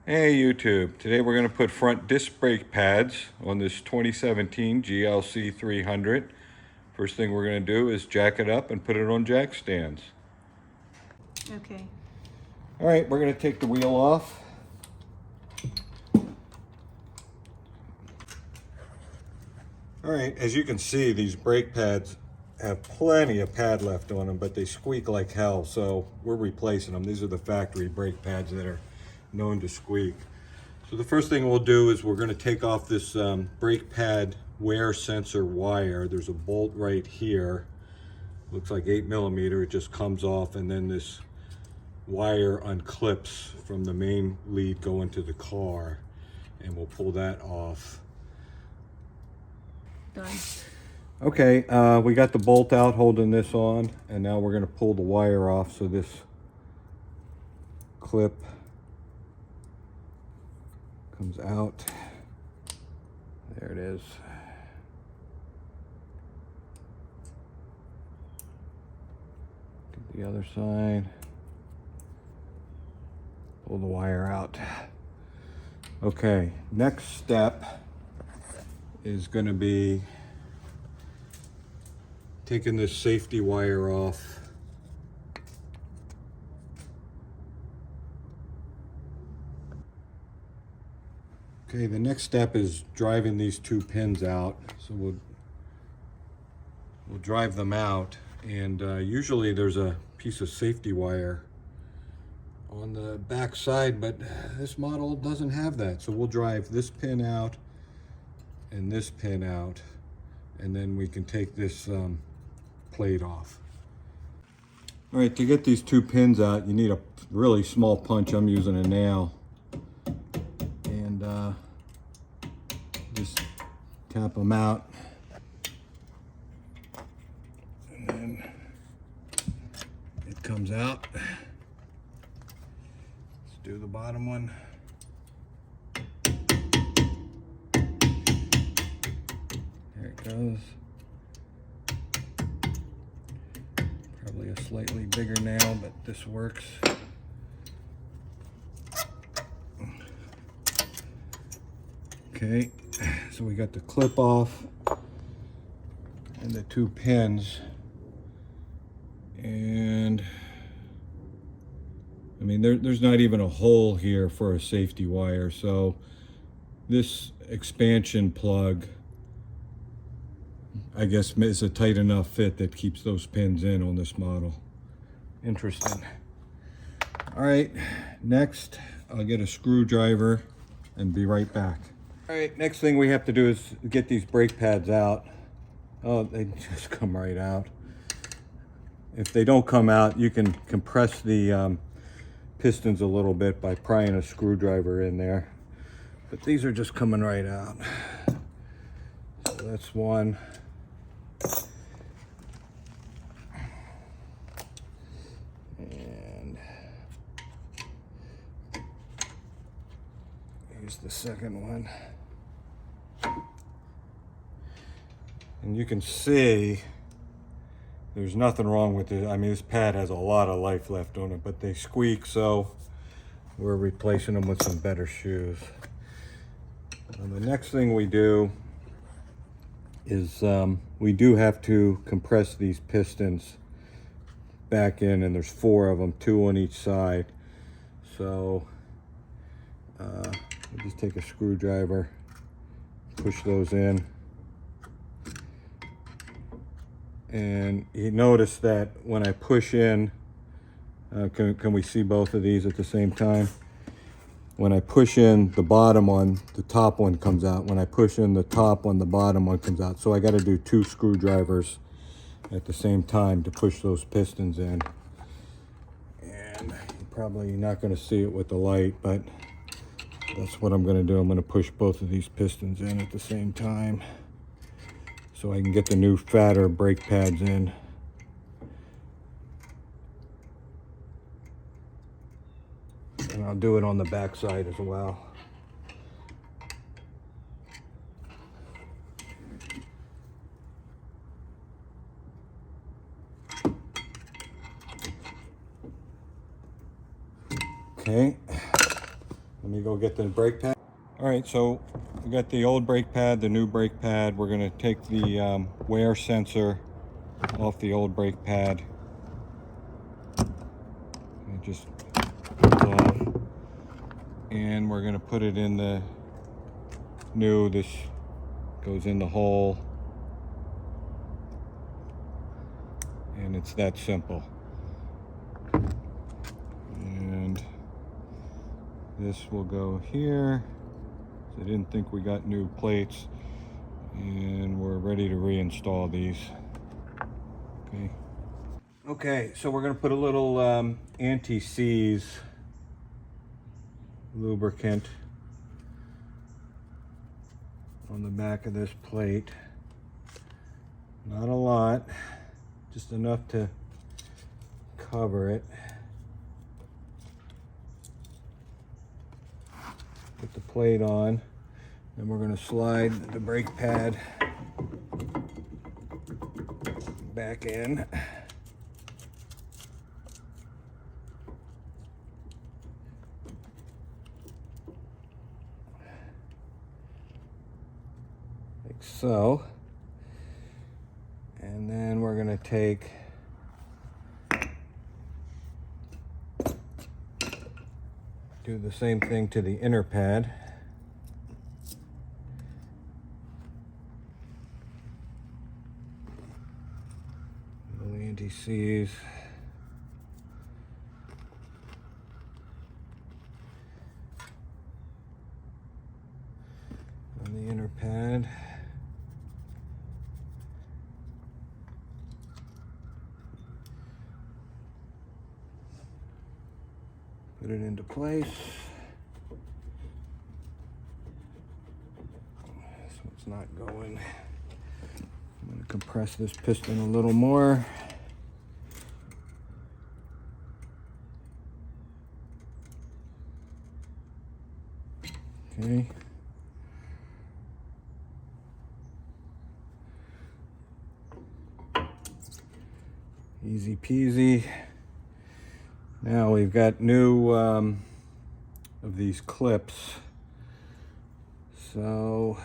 Hey YouTube, today we're going to put front disc brake pads on this 2017 GLC 300. First thing we're going to do is jack it up and put it on jack stands. Okay. Alright, we're going to take the wheel off. Alright, as you can see, these brake pads have plenty of pad left on them, but they squeak like hell, so we're replacing them. These are the factory brake pads that are known to squeak. So the first thing we'll do is we're going to take off this brake pad wear sensor wire. There's a bolt right here. Looks like 8mm. It just comes off, and then this wire unclips from the main lead going to the car, and we'll pull that off. Done. Okay, we got the bolt out holding this on, and now we're going to pull the wire off so this clip comes out. There it is. Do the other side. Pull the wire out. Okay, next step is going to be taking this safety wire off. Okay, the next step is driving these two pins out. So we'll drive them out, and usually there's a piece of safety wire on the back side, but this model doesn't have that. So we'll drive this pin out and this pin out, and then we can take this plate off. All right, to get these two pins out, you need a really small punch. I'm using a nail. And just tap them out. And then it comes out. Let's do the bottom one. There it goes. Probably a slightly bigger nail, but this works. Okay, so we got the clip off and the two pins, and I mean there's not even a hole here for a safety wire, so this expansion plug, I guess, is a tight enough fit that keeps those pins in on this model. Interesting. All right, next I'll get a screwdriver and be right back. All right, next thing we have to do is get these brake pads out. Oh, they just come right out. If they don't come out, you can compress the pistons a little bit by prying a screwdriver in there. But these are just coming right out. So that's one. And here's the second one. And you can see there's nothing wrong with it. I mean, this pad has a lot of life left on it, but they squeak, so we're replacing them with some better shoes. And the next thing we do is we do have to compress these pistons back in, and there's 4 of them, 2 on each side. So we just take a screwdriver, push those in. And you notice that when I push in, can we see both of these at the same time? When I push in the bottom one, the top one comes out. When I push in the top one, the bottom one comes out. So I got to do 2 screwdrivers at the same time to push those pistons in. And you're probably not going to see it with the light, but that's what I'm going to do. I'm going to push both of these pistons in at the same time, so I can get the new fatter brake pads in. And I'll do it on the back side as well. Okay, Let me go get the brake pad. All right, so we got the old brake pad, the new brake pad. We're gonna take the wear sensor off the old brake pad. It just comes off. And we're gonna put it in the new. This goes in the hole. And it's that simple. And this will go here. I didn't think we got new plates, and we're ready to reinstall these. Okay, so we're going to put a little anti-seize lubricant on the back of this plate. Not a lot, just enough to cover it. Put the plate on, then we're going to slide the brake pad back in. Like so. And then we're going to take do the same thing to the inner pad. Little anti-seize. On the inner pad. Put it into place. So it's not going. I'm going to compress this piston a little more. Okay. Easy peasy. Now we've got new of these clips, so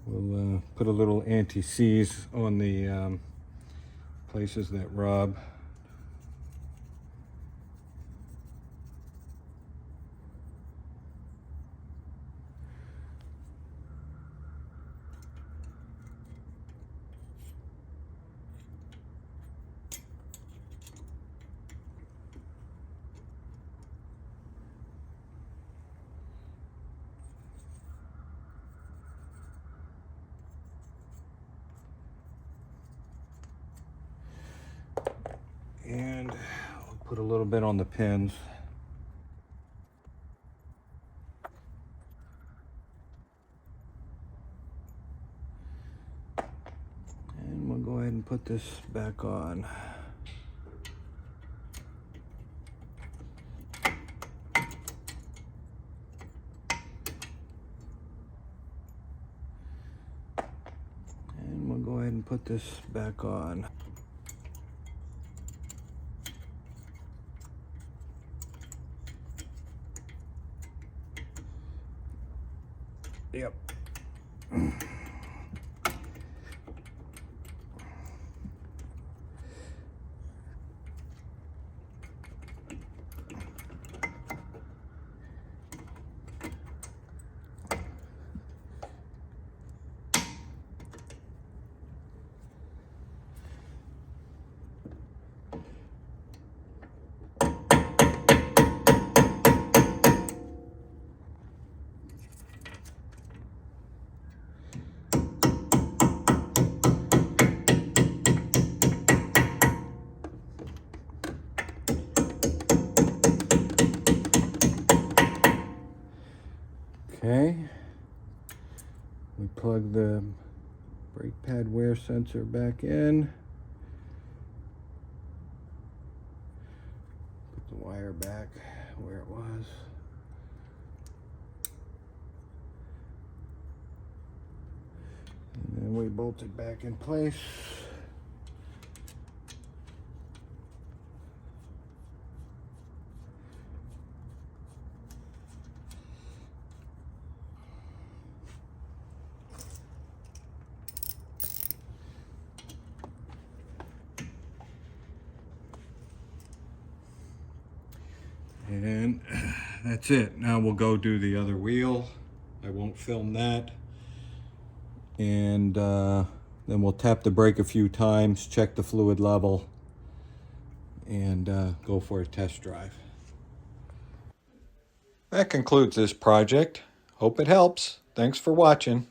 we'll put a little anti-seize on the places that rub. And I'll put a little bit on the pins. And we'll go ahead and put this back on. And we'll go ahead and put this back on. Yep. Okay, we plug the brake pad wear sensor back in. Put the wire back where it was. securely bolted back in place. And that's it. Now we'll go do the other wheel. I won't film that. And then we'll tap the brake a few times, check the fluid level, and go for a test drive. That concludes this project. Hope it helps. Thanks for watching.